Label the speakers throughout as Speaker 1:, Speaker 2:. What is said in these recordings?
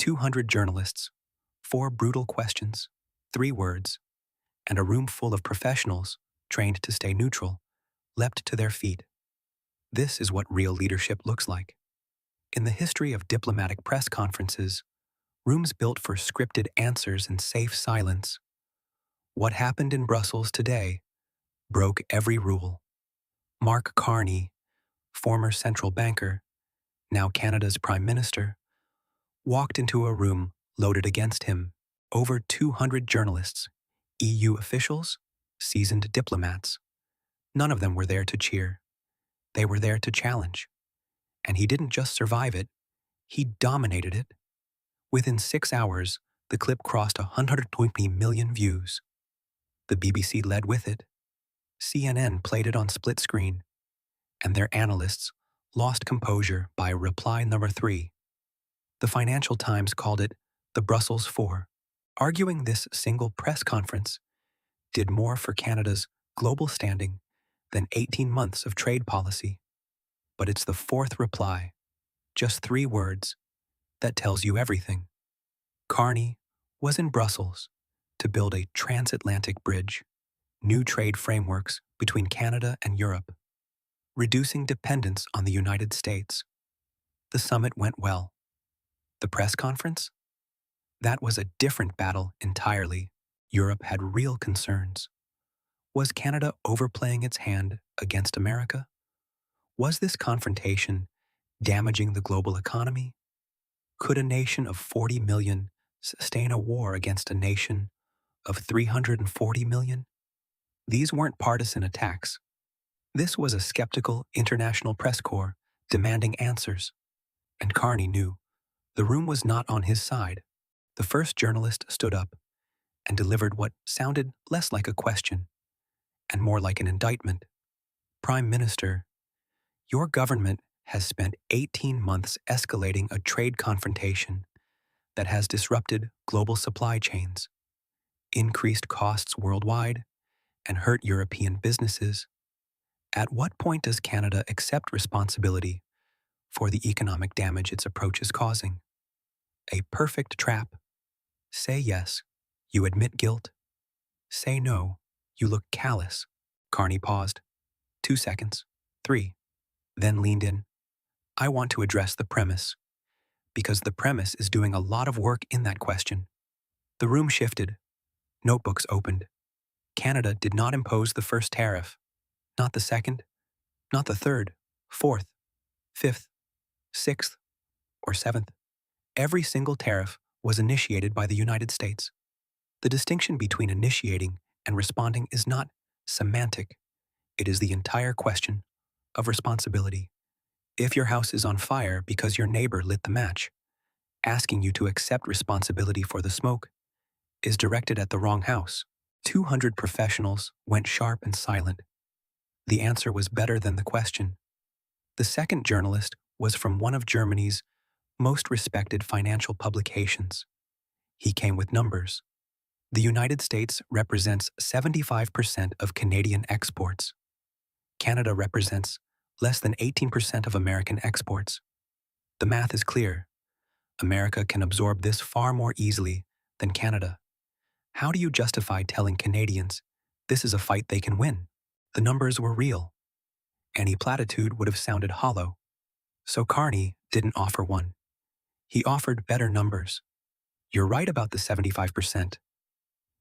Speaker 1: 200 journalists, 4 brutal questions, 3 words, and a room full of professionals trained to stay neutral leapt to their feet. This is what real leadership looks like. In the history of diplomatic press conferences, rooms built for scripted answers and safe silence, what happened in Brussels today broke every rule. Mark Carney, former central banker, now Canada's Prime Minister, walked into a room loaded against him. Over 200 journalists, EU officials, seasoned diplomats. None of them were there to cheer. They were there to challenge. And he didn't just survive it, he dominated it. Within 6 hours, the clip crossed 120 million views. The BBC led with it. CNN played it on split screen. And their analysts lost composure by reply number 3. The Financial Times called it the Brussels Four, arguing this single press conference did more for Canada's global standing than 18 months of trade policy. But it's the 4th reply, just 3 words, that tells you everything. Carney was in Brussels to build a transatlantic bridge, new trade frameworks between Canada and Europe, reducing dependence on the United States. The summit went well. The press conference? That was a different battle entirely. Europe had real concerns. Was Canada overplaying its hand against America? Was this confrontation damaging the global economy? Could a nation of 40 million sustain a war against a nation of 340 million? These weren't partisan attacks. This was a skeptical international press corps demanding answers. And Carney knew the room was not on his side. The first journalist stood up and delivered what sounded less like a question and more like an indictment. Prime Minister, your government has spent 18 months escalating a trade confrontation that has disrupted global supply chains, increased costs worldwide, and hurt European businesses. At what point does Canada accept responsibility for the economic damage its approach is causing? A perfect trap. Say yes, you admit guilt. Say no, you look callous. Carney paused. 2 seconds. 3. Then leaned in. I want to address the premise, because the premise is doing a lot of work in that question. The room shifted. Notebooks opened. Canada did not impose the first tariff. Not the second, not the third, 4th, 5th, 6th, or 7th. Every single tariff was initiated by the United States. The distinction between initiating and responding is not semantic. It is the entire question of responsibility. If your house is on fire because your neighbor lit the match, asking you to accept responsibility for the smoke is directed at the wrong house. 200 professionals went sharp and silent. The answer was better than the question. The second journalist was from one of Germany's most respected financial publications. He came with numbers. The United States represents 75% of Canadian exports. Canada represents less than 18% of American exports. The math is clear. America can absorb this far more easily than Canada. How do you justify telling Canadians this is a fight they can win? The numbers were real. Any platitude would have sounded hollow. So Carney didn't offer one. He offered better numbers. You're right about the 75%.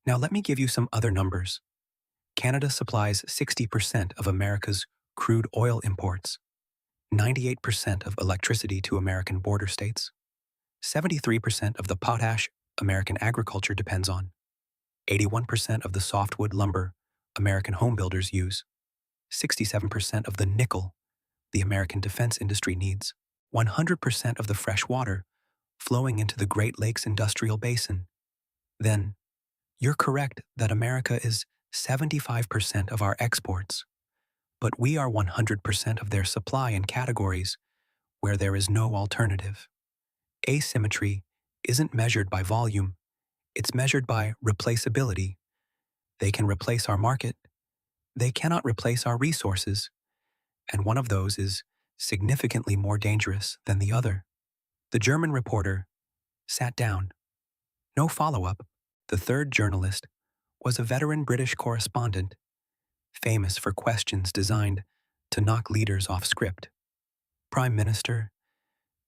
Speaker 1: Now let me give you some other numbers. Canada supplies 60% of America's crude oil imports, 98% of electricity to American border states, 73% of the potash American agriculture depends on, 81% of the softwood lumber American homebuilders use, 67% of the nickel the American defense industry needs, 100% of the fresh water flowing into the Great Lakes industrial basin. Then, you're correct that America is 75% of our exports, but we are 100% of their supply in categories where there is no alternative. Asymmetry isn't measured by volume, it's measured by replaceability. They can replace our market, they cannot replace our resources, and one of those is significantly more dangerous than the other. The German reporter sat down. No follow-up. The third journalist was a veteran British correspondent, famous for questions designed to knock leaders off script. Prime Minister,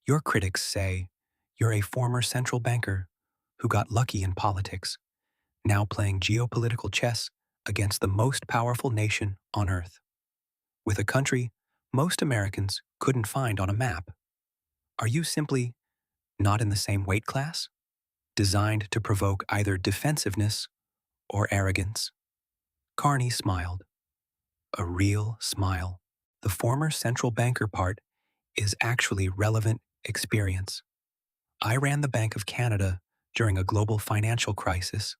Speaker 1: your critics say you're a former central banker who got lucky in politics, now playing geopolitical chess against the most powerful nation on Earth, with a country most Americans couldn't find on a map. Are you simply not in the same weight class? Designed to provoke either defensiveness or arrogance. Carney smiled. A real smile. The former central banker part is actually relevant experience. I ran the Bank of Canada during a global financial crisis.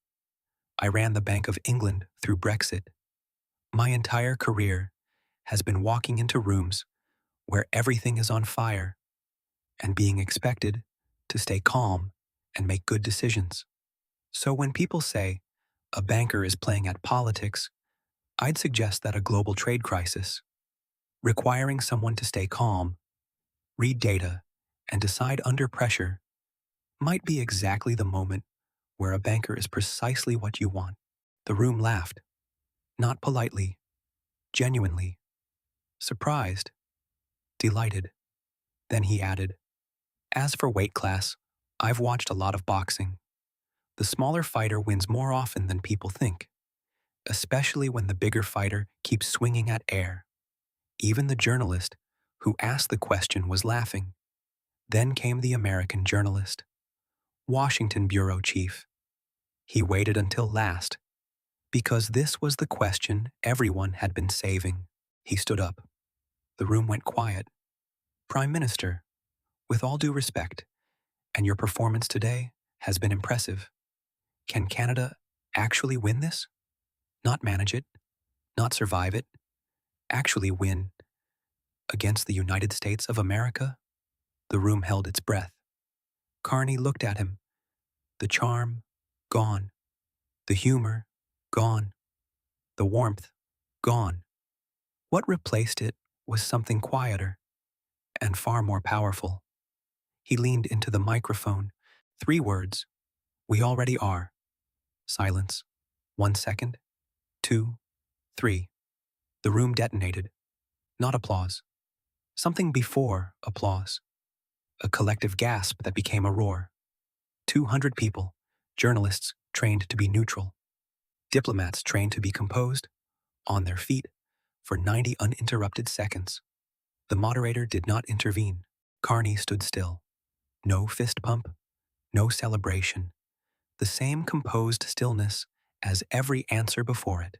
Speaker 1: I ran the Bank of England through Brexit. My entire career has been walking into rooms where everything is on fire and being expected to stay calm and make good decisions. So when people say a banker is playing at politics, I'd suggest that a global trade crisis, requiring someone to stay calm, read data, and decide under pressure, might be exactly the moment where a banker is precisely what you want. The room laughed, not politely, genuinely, surprised, delighted. Then he added, as for weight class, I've watched a lot of boxing. The smaller fighter wins more often than people think, especially when the bigger fighter keeps swinging at air. Even the journalist who asked the question was laughing. Then came the American journalist, Washington bureau chief. He waited until last, because this was the question everyone had been saving. He stood up. The room went quiet. Prime Minister, with all due respect, and your performance today has been impressive. Can Canada actually win this? Not manage it, not survive it, actually win against the United States of America? The room held its breath. Carney looked at him. The charm, gone. The humor, gone. The warmth, gone. What replaced it was something quieter and far more powerful. He leaned into the microphone. 3 words. We already are. Silence. 1 second. 2, 3. The room detonated. Not applause. Something before applause. A collective gasp that became a roar. 200 people, journalists trained to be neutral, diplomats trained to be composed, on their feet for 90 uninterrupted seconds. The moderator did not intervene. Carney stood still. No fist pump, no celebration. The same composed stillness as every answer before it.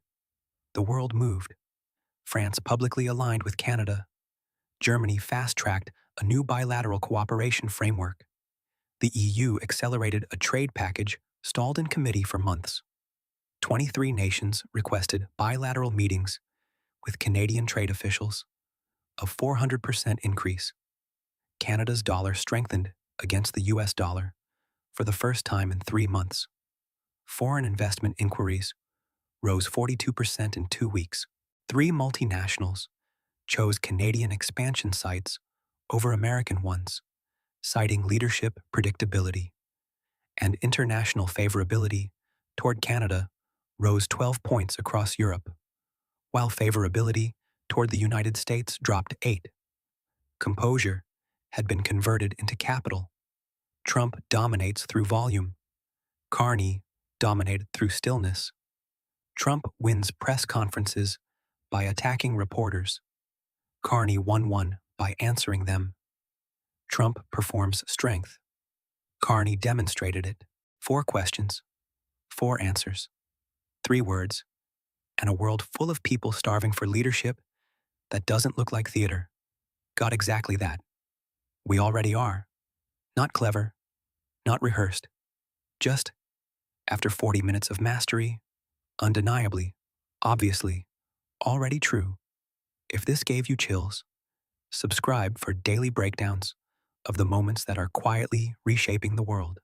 Speaker 1: The world moved. France publicly aligned with Canada. Germany fast-tracked a new bilateral cooperation framework. The EU accelerated a trade package stalled in committee for months. 23 nations requested bilateral meetings with Canadian trade officials, a 400% increase. Canada's dollar strengthened against the US dollar for the first time in 3 months. Foreign investment inquiries rose 42% in 2 weeks. 3 multinationals chose Canadian expansion sites over American ones, citing leadership predictability, and international favorability toward Canada rose 12 points across Europe, while favorability toward the United States dropped 8. Composure had been converted into capital. Trump dominates through volume. Carney dominated through stillness. Trump wins press conferences by attacking reporters. Carney won one by answering them. Trump performs strength. Carney demonstrated it. 4 questions, 4 answers, 3 words, and a world full of people starving for leadership that doesn't look like theater. Got exactly that. We already are. Not clever, not rehearsed. Just, after 40 minutes of mastery, undeniably, obviously, already true. If this gave you chills, subscribe for daily breakdowns of the moments that are quietly reshaping the world.